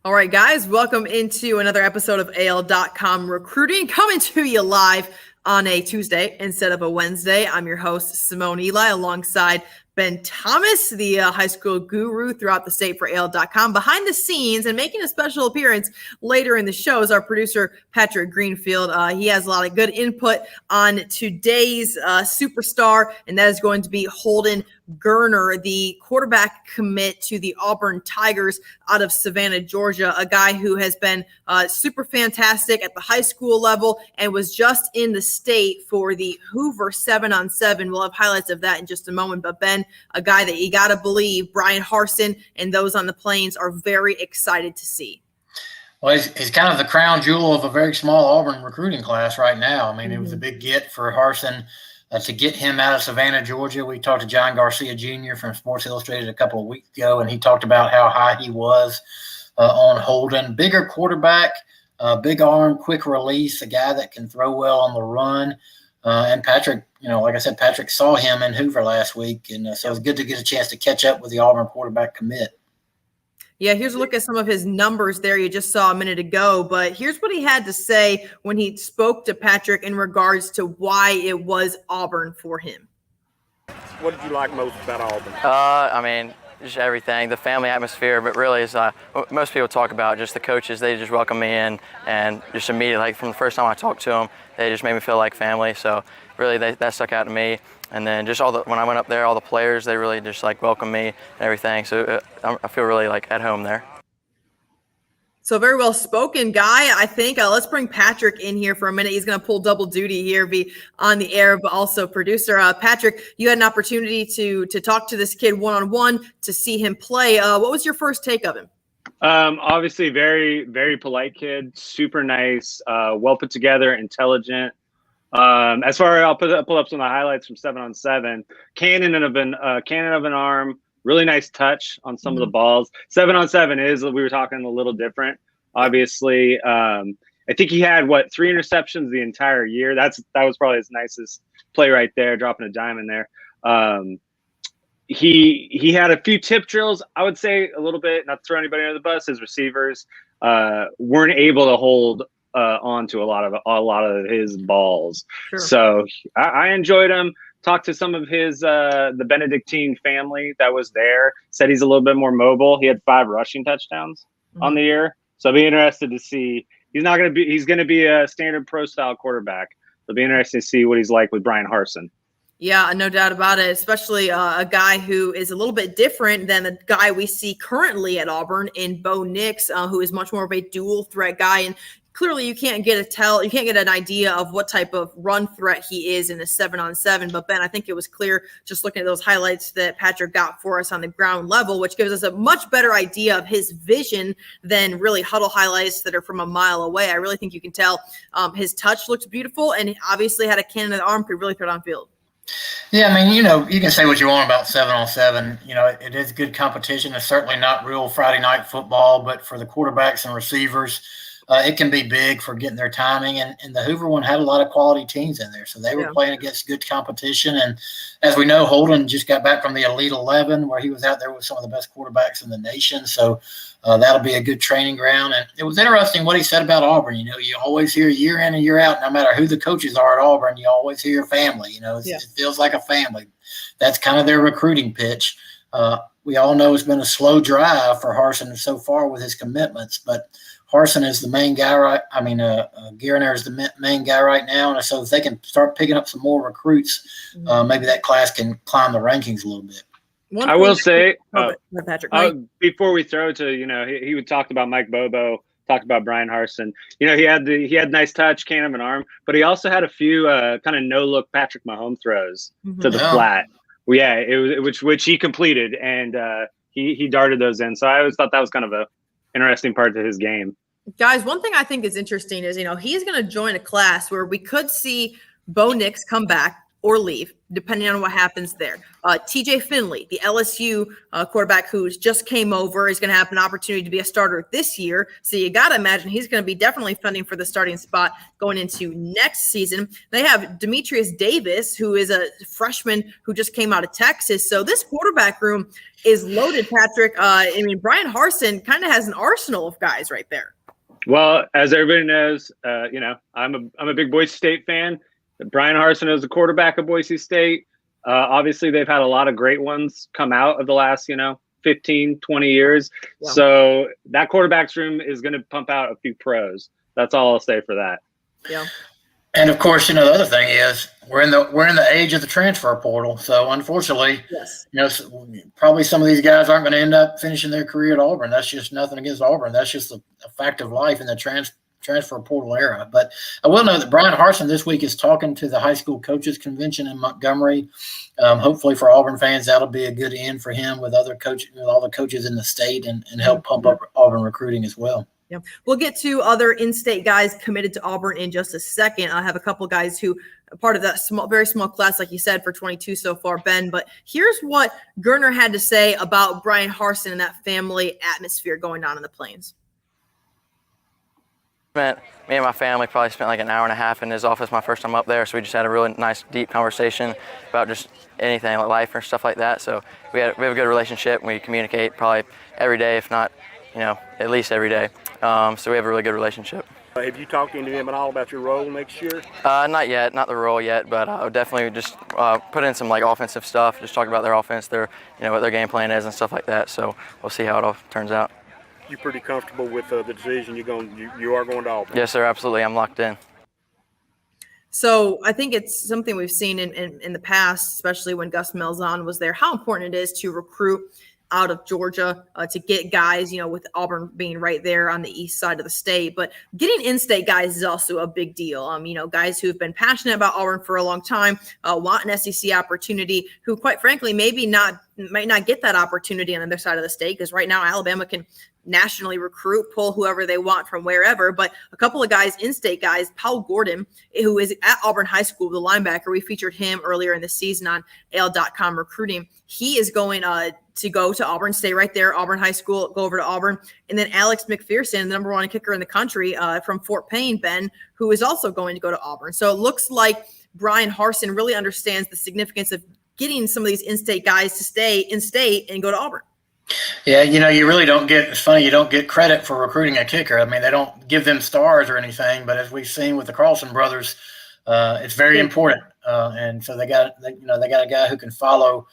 All right, guys, welcome into another episode of AL.com Recruiting, coming to you live on a Tuesday instead of a Wednesday. I'm your host, Simone Eli, alongside Ben Thomas, the high school guru throughout the state for AL.com. Behind the scenes and making a special appearance later in the show is our producer, Patrick Greenfield. He has a lot of good input on today's superstar, and that is going to be Holden Geriner, the quarterback commit to the Auburn Tigers out of Savannah, Georgia, a guy who has been super fantastic at the high school level and was just in the state for the Hoover 7-on-7. We'll have highlights of that in just a moment. But Ben, a guy that you got to believe Bryan Harsin and those on the Plains are very excited to see. Well, he's kind of the crown jewel of a very small Auburn recruiting class right now. I mean, It was a big get for Harsin to get him out of Savannah, Georgia. We talked to John Garcia Jr. from Sports Illustrated a couple of weeks ago, and he talked about how high he was on Holden. Bigger quarterback, big arm, quick release, a guy that can throw well on the run. And Patrick, like I said, Patrick saw him in Hoover last week, and so it's good to get a chance to catch up with the Auburn quarterback commit. Yeah, here's a look at some of his numbers there you just saw a minute ago, but here's what he had to say when he spoke to Patrick in regards to why it was Auburn for him. What did you like most about Auburn? Just everything, the family atmosphere, but really is most people talk about just the coaches. They just welcome me in, and just immediately, like from the first time I talked to them, they just made me feel like family. So really that stuck out to me. And then just when I went up there, all the players, they really just like welcomed me and everything. So I feel really like at home there. So very well spoken guy. I think let's bring Patrick in here for a minute. He's going to pull double duty here, be on the air, but also producer. Patrick, you had an opportunity to talk to this kid one-on-one, to see him play. What was your first take of him? Obviously, very, very polite kid, super nice, well put together, intelligent. As far as I'll pull up some of the highlights from 7-on-7, cannon of an arm. Really nice touch on some of the balls. 7-on-7 is, we were talking, a little different. Obviously, I think he had 3 interceptions the entire year. That was probably his nicest play right there, dropping a dime in there. He had a few tip drills. I would say a little bit, not to throw anybody under the bus. His receivers weren't able to hold on to a lot of his balls. Sure. So I enjoyed him. Talked to some of his the Benedictine family that was there. Said he's a little bit more mobile. He had 5 rushing touchdowns on the year. So I'll be interested to see. He's going to be a standard pro style quarterback. It'll be interesting to see what he's like with Bryan Harsin. Yeah, no doubt about it, especially a guy who is a little bit different than the guy we see currently at Auburn in Bo Nix, who is much more of a dual threat guy. And clearly you can't get an idea of what type of run threat he is in a 7-on-7. But Ben, I think it was clear just looking at those highlights that Patrick got for us on the ground level, which gives us a much better idea of his vision than really huddle highlights that are from a mile away. I really think you can tell his touch looked beautiful, and obviously had a cannon in the arm, could really throw downfield. Yeah, you can say what you want about 7-on-7. It is good competition. It's certainly not real Friday night football, but for the quarterbacks and receivers, it can be big for getting their timing. And the Hoover one had a lot of quality teams in there, so they were playing against good competition. And as we know, Holden just got back from the Elite 11, where he was out there with some of the best quarterbacks in the nation. So that'll be a good training ground. And it was interesting what he said about Auburn. You always hear year in and year out, no matter who the coaches are at Auburn, you always hear family. It feels like a family. That's kind of their recruiting pitch. We all know it's been a slow drive for Harsin so far with his commitments, but Harsin is the main guy, right? Geriner is the main guy right now. And so if they can start picking up some more recruits, maybe that class can climb the rankings a little bit. I will say, Patrick, before we throw to, he would talk about Mike Bobo, talked about Bryan Harsin. He had nice touch, cannon of an arm, but he also had a few kind of no-look Patrick Mahomes throws to the flat. Yeah, which he completed, and he darted those in. So I always thought that was kind of a interesting part to his game. Guys, one thing I think is interesting is, he's going to join a class where we could see Bo Nix come back. or leave, depending on what happens there. TJ Finley, the LSU quarterback who just came over, is going to have an opportunity to be a starter this year. So you got to imagine he's going to be definitely funding for the starting spot going into next season. They have Demetrius Davis, who is a freshman who just came out of Texas. So this quarterback room is loaded, Patrick. Bryan Harsin kind of has an arsenal of guys right there. Well, as everybody knows, I'm a big Boise State fan. Bryan Harsin is the quarterback of Boise State. Obviously, they've had a lot of great ones come out of the last, 15, 20 years. Yeah. So that quarterback's room is going to pump out a few pros. That's all I'll say for that. Yeah. And of course, the other thing is we're in the age of the transfer portal. So unfortunately, yes, probably some of these guys aren't going to end up finishing their career at Auburn. That's just nothing against Auburn. That's just a fact of life in the transfer portal era. But I will know that Bryan Harsin this week is talking to the high school coaches convention in Montgomery. Hopefully for Auburn fans, that'll be a good end for him with other coaches, with all the coaches in the state, and help pump up Auburn recruiting as well. Yeah, we'll get to other in-state guys committed to Auburn in just a second. I have a couple guys who are part of that very small class, like you said, for 22 so far, Ben. But here's what Geriner had to say about Bryan Harsin and that family atmosphere going on in the Plains. Me and my family probably spent like an hour and a half in his office my first time up there, so we just had a really nice, deep conversation about just anything, like life and stuff like that. So we have a good relationship, and we communicate probably every day, if not, at least every day. So we have a really good relationship. Have you talked to him at all about your role next year? Not yet, not the role yet, but I would definitely just put in some like offensive stuff, just talk about their offense, their what their game plan is and stuff like that. So we'll see how it all turns out. You pretty comfortable with the decision you are going to Auburn? Yes, sir, absolutely. I'm locked in. So I think it's something we've seen in the past, especially when Gus Malzahn was there, how important it is to recruit out of Georgia to get guys, with Auburn being right there on the east side of the state. But getting in-state guys is also a big deal. Guys who have been passionate about Auburn for a long time, want an SEC opportunity, who quite frankly might not get that opportunity on the other side of the state, because right now Alabama can nationally recruit, pull whoever they want from wherever. But a couple of guys, in-state guys, Paul Gordon, who is at Auburn High School, the linebacker, we featured him earlier in the season on AL.com recruiting. He is going to go to Auburn, stay right there, Auburn High School, go over to Auburn. And then Alex McPherson, the number one kicker in the country from Fort Payne, Ben, who is also going to go to Auburn. So it looks like Bryan Harsin really understands the significance of getting some of these in-state guys to stay in-state and go to Auburn. Yeah, you really don't get – it's funny, you don't get credit for recruiting a kicker. I mean, they don't give them stars or anything, but as we've seen with the Carlson brothers, it's very important. And so they got a guy who can follow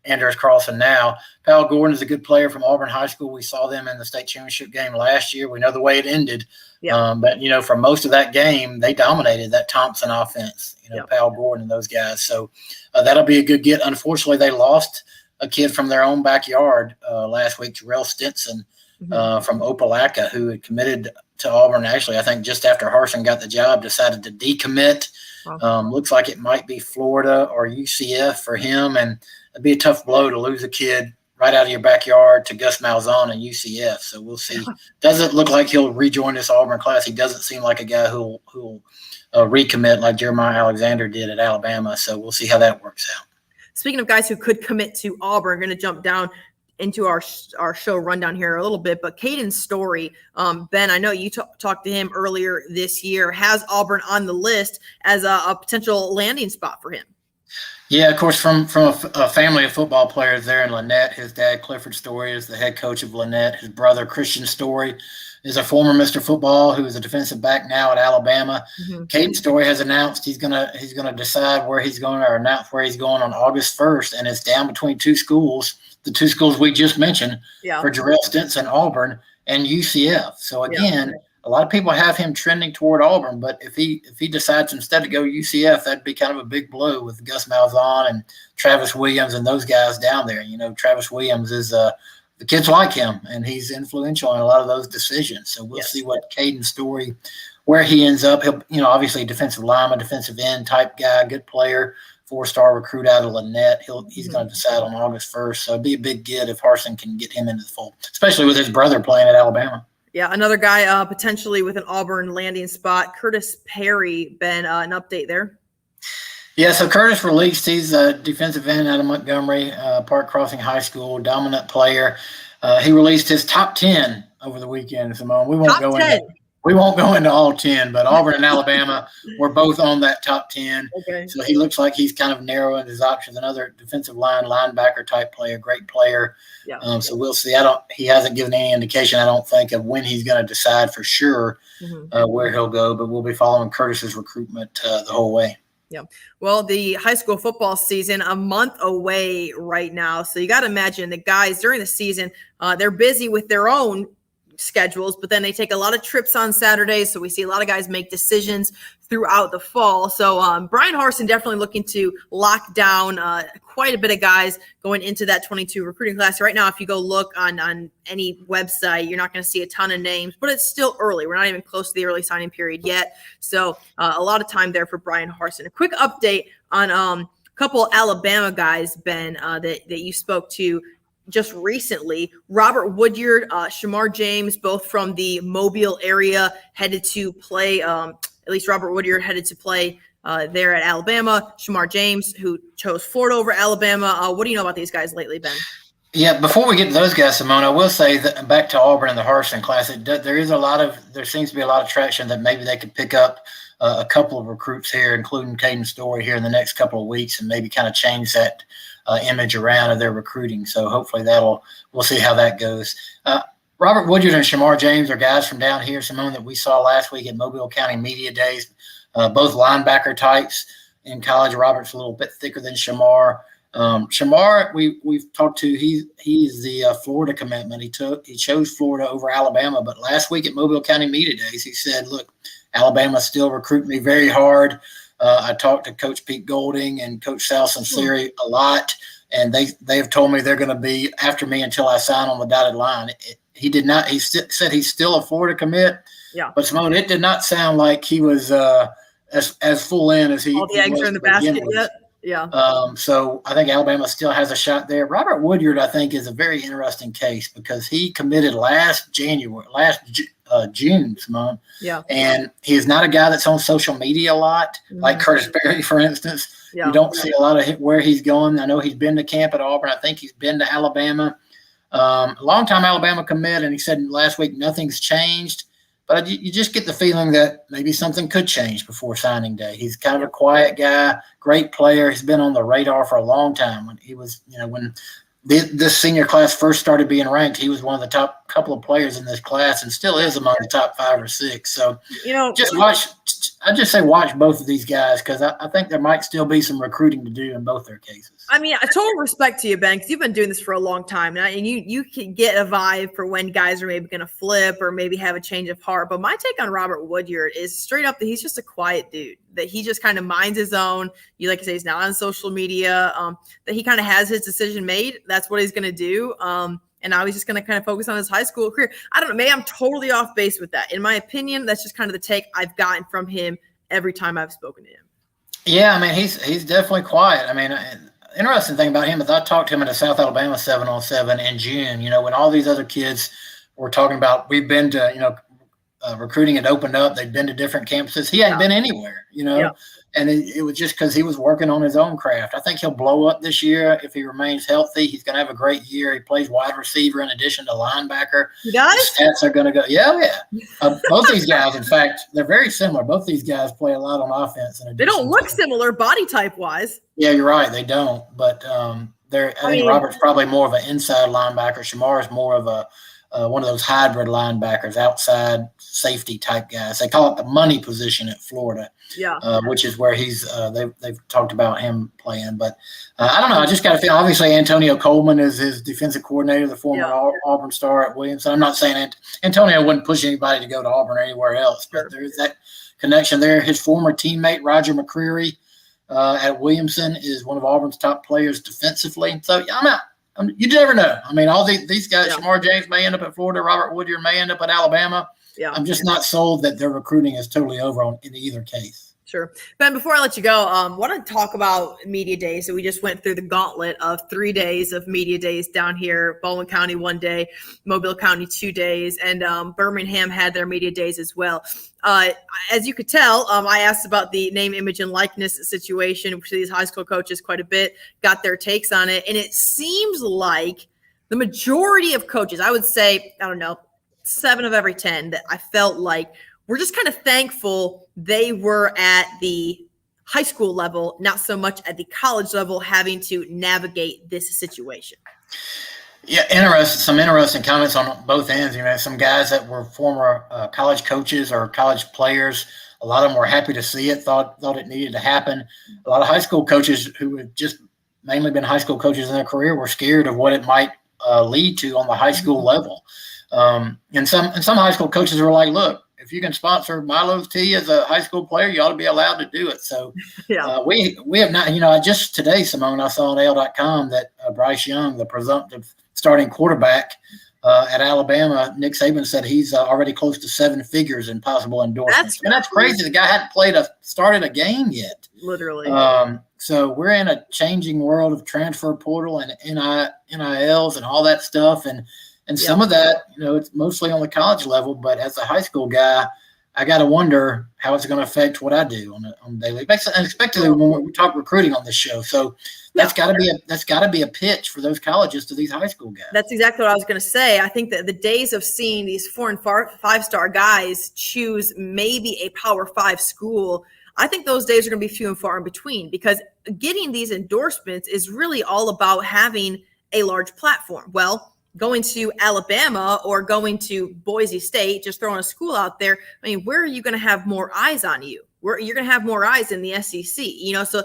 Anders Carlson now. Paul Gordon is a good player from Auburn High School. We saw them in the state championship game last year. We know the way it ended. Yeah. But, for most of that game, they dominated that Thompson offense, Paul Gordon and those guys. So that'll be a good get. Unfortunately, they lost a kid from their own backyard last week, Jarell Stinson from Opelika, who had committed to Auburn. Actually, I think just after Harsin got the job, decided to decommit. Wow. Looks like it might be Florida or UCF for him, and it'd be a tough blow to lose a kid right out of your backyard to Gus Malzahn and UCF. So we'll see. Doesn't look like he'll rejoin this Auburn class. He doesn't seem like a guy who'll recommit like Jeremiah Alexander did at Alabama. So we'll see how that works out. Speaking of guys who could commit to Auburn, we're going to jump down into our show rundown here a little bit. But Caden's story, Ben, I know you talked to him earlier this year, has Auburn on the list as a potential landing spot for him. Yeah, of course, from a family of football players there in Lynette. His dad, Clifford Story, is the head coach of Lynette. His brother, Christian Story, is a former Mr. Football who is a defensive back now at Alabama. Caden Story has announced he's gonna decide where he's going, or announce where he's going on August 1st, and it's down between two schools, the two schools we just mentioned, for Jarell Stinson, Auburn, and UCF. So again, a lot of people have him trending toward Auburn, but if he decides instead to go UCF, that'd be kind of a big blow with Gus Malzahn and Travis Williams and those guys down there. Travis Williams is the kids like him, and he's influential in a lot of those decisions. So we'll see what Caden Story, where he ends up. He'll, obviously defensive lineman, defensive end type guy, good player, 4-star recruit out of Lynette. He's going to decide on August 1st. So it'd be a big get if Harsin can get him into the fold, especially with his brother playing at Alabama. Yeah, another guy potentially with an Auburn landing spot, Curtis Perry. Ben, an update there? Yeah, so Curtis released. He's a defensive end out of Montgomery, Park Crossing High School, dominant player. He released his top 10 over the weekend, Simone. We won't go into all 10, but Auburn and Alabama were both on that top 10. Okay. So he looks like he's kind of narrowing his options. Another defensive linebacker type player, great player. Yeah. So we'll see. He hasn't given any indication, I don't think, of when he's going to decide for sure where he'll go, but we'll be following Curtis's recruitment the whole way. Yeah. Well, the high school football season, a month away right now. So you got to imagine the guys during the season, they're busy with their own schedules, but then they take a lot of trips on Saturdays. So we see a lot of guys make decisions throughout the fall. So Bryan Harsin definitely looking to lock down quite a bit of guys going into that 22 recruiting class. Right now, if you go look on any website, you're not going to see a ton of names, but it's still early. We're not even close to the early signing period yet. So a lot of time there for Bryan Harsin. A quick update on a couple Alabama guys, Ben, that you spoke to just recently. Robert Woodyard, Shemar James, both from the Mobile area, headed to play. At least Robert Woodyard headed to play there at Alabama. Shemar James, who chose Florida over Alabama. What do you know about these guys lately, Ben? Yeah, before we get to those guys, Simone, I will say that back to Auburn and the Harsin class, there seems to be a lot of traction that maybe they could pick up a couple of recruits here, including Caden Story here in the next couple of weeks, and maybe kind of change that image around of their recruiting. So hopefully we'll see how that goes. Robert Woodyard and Shemar James are guys from down here, Simone, that we saw last week at Mobile County Media Days, both linebacker types in college. Robert's a little bit thicker than Shemar. Shemar, we've talked to, he's the Florida commitment. He chose Florida over Alabama, but last week at Mobile County Media Days, he said, look, Alabama's still recruiting me very hard. I talked to Coach Pete Golding and Coach Sal Sinceri a lot, and they've told me they're going to be after me until I sign on the dotted line. He did not. He said he's still a Florida commit. Yeah. But Simone, it did not sound like he was as full in as he. All the eggs are in the basket yet. Yeah. So I think Alabama still has a shot there. Robert Woodyard, I think, is a very interesting case because he committed last June, Simone. Yeah. And he's not a guy that's on social media a lot, like Curtis Berry, for instance. Yeah. You don't see a lot of where he's going. I know he's been to camp at Auburn. I think he's been to Alabama. A long-time Alabama commit, and he said last week nothing's changed. But you just get the feeling that maybe something could change before signing day. He's kind of a quiet guy, great player. He's been on the radar for a long time. When he was, when this senior class first started being ranked, he was one of the top couple of players in this class and still is among the top 5 or 6. So, I just say watch both of these guys because I think there might still be some recruiting to do in both their cases. I mean, I total respect to you, Ben, because you've been doing this for a long time, and you can get a vibe for when guys are maybe going to flip or maybe have a change of heart. But my take on Robert Woodyard is straight up that he's just a quiet dude, that he just kind of minds his own. You like to say he's not on social media, that he kind of has his decision made. That's what he's going to do. And now he's just going to kind of focus on his high school career. I don't know. Maybe I'm totally off base with that. In my opinion, that's just kind of the take I've gotten from him every time I've spoken to him. Yeah, I mean, he's definitely quiet. I mean, interesting thing about him is I talked to him at a South Alabama 7-on-7 in June, when all these other kids were talking about we've been to, recruiting had opened up. They'd been to different campuses. He hadn't been anywhere, Yeah. And it was just because he was working on his own craft. I think he'll blow up this year if he remains healthy. He's going to have a great year. He plays wide receiver in addition to linebacker. He does? His stats are going to go. Yeah. Both these guys, in fact, they're very similar. Both these guys play a lot on offense. They don't look similar body type wise. Yeah, you're right. They don't. But I think Robert's probably more of an inside linebacker. Shemar is more of one of those hybrid linebackers, outside safety type guys. They call it the money position at Florida, which is where they've talked about him playing. But I don't know. I just got to feel, obviously, Antonio Coleman is his defensive coordinator, the former Auburn star at Williamson. I'm not saying Antonio wouldn't push anybody to go to Auburn or anywhere else, but there's that connection there. His former teammate, Roger McCreary, at Williamson is one of Auburn's top players defensively. So you never know. I mean, all these guys, Shemar James may end up at Florida, Robert Woodyard may end up at Alabama. Yeah. I'm just not sold that their recruiting is totally over in either case. Sure. Ben, before I let you go, want to talk about media days. So we just went through the gauntlet of 3 days of media days down here. Baldwin County 1 day, Mobile County 2 days, and Birmingham had their media days as well. As you could tell, I asked about the name, image, and likeness situation, which these high school coaches quite a bit got their takes on it. And it seems like the majority of coaches, I would say, 7 of every 10, that I felt like we're just kind of thankful they were at the high school level, not so much at the college level, having to navigate this situation. Yeah, some interesting comments on both ends. Some guys that were former college coaches or college players, a lot of them were happy to see it, thought it needed to happen. A lot of high school coaches who had just mainly been high school coaches in their career were scared of what it might lead to on the high school level. And some high school coaches were like, look, if you can sponsor Milo's tea as a high school player, you ought to be allowed to do it. So we have not, just today, Simone, I saw on AL.com that Bryce Young, the presumptive starting quarterback at Alabama, Nick Saban said he's already close to 7 figures in possible endorsements. That's crazy. The guy hadn't started a game yet. Literally. So we're in a changing world of transfer portal and NILs and all that stuff. And some of that, it's mostly on the college level, but as a high school guy, I got to wonder how it's going to affect what I do on a daily basis, and especially when we talk recruiting on this show. So that's got to be a pitch for those colleges to these high school guys. That's exactly what I was going to say. I think that the days of seeing these 4- and 5-star guys choose maybe a Power 5 school, I think those days are going to be few and far in between, because getting these endorsements is really all about having a large platform. Well, going to Alabama or going to Boise State, just throwing a school out there, where are you going to have more eyes on you? Where you're going to have more eyes in the SEC, So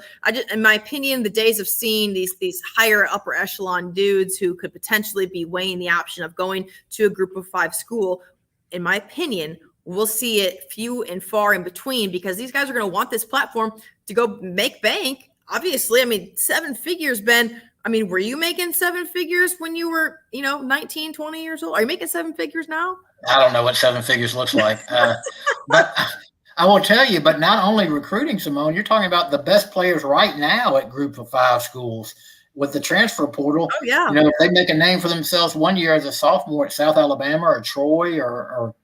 in my opinion, the days of seeing these higher upper echelon dudes who could potentially be weighing the option of going to a Group of 5 school, in my opinion, we'll see it few and far in between, because these guys are going to want this platform to go make bank. Obviously, 7 figures, Ben. Were you making 7 figures when you were, 19, 20 years old? Are you making 7 figures now? I don't know what 7 figures looks like. But I will tell you, but not only recruiting, Simone, you're talking about the best players right now at Group of 5 schools with the transfer portal. Oh, yeah. If they make a name for themselves one year as a sophomore at South Alabama or Troy or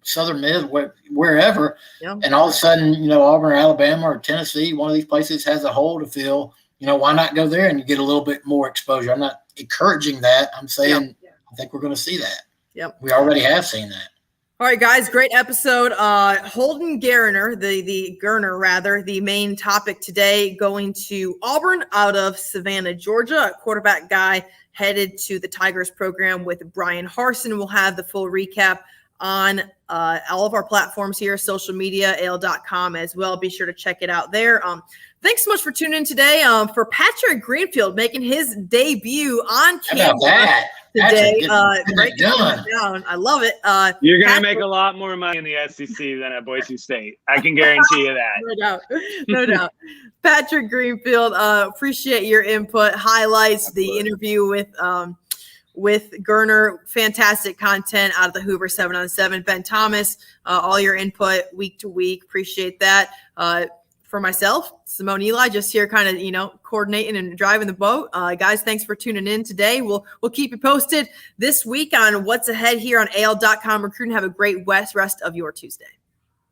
Southern Miss, wherever, and all of a sudden, Auburn or Alabama or Tennessee, one of these places has a hole to fill. Why not go there and you get a little bit more exposure? I'm not encouraging that. I'm saying I think we're going to see that. Yep. We already have seen that. All right, guys, great episode. Holden Geriner, the main topic today, going to Auburn out of Savannah, Georgia, a quarterback guy headed to the Tigers program with Bryan Harsin. We'll have the full recap on all of our platforms here, social media, AL.com as well. Be sure to check it out there. Thanks so much for tuning in today. For Patrick Greenfield making his debut on camera today. Down. I love it. You're going to make a lot more money in the SEC than at Boise State. I can guarantee you that. No doubt. Patrick Greenfield, appreciate your input. Highlights the interview with Geriner. Fantastic content out of the Hoover 7-on-7. Ben Thomas, all your input week to week. Appreciate that. For myself, Simone Eli, just here kind of, coordinating and driving the boat. Guys, thanks for tuning in today. We'll keep you posted this week on what's ahead here on AL.com Recruiting. Have a great rest of your Tuesday.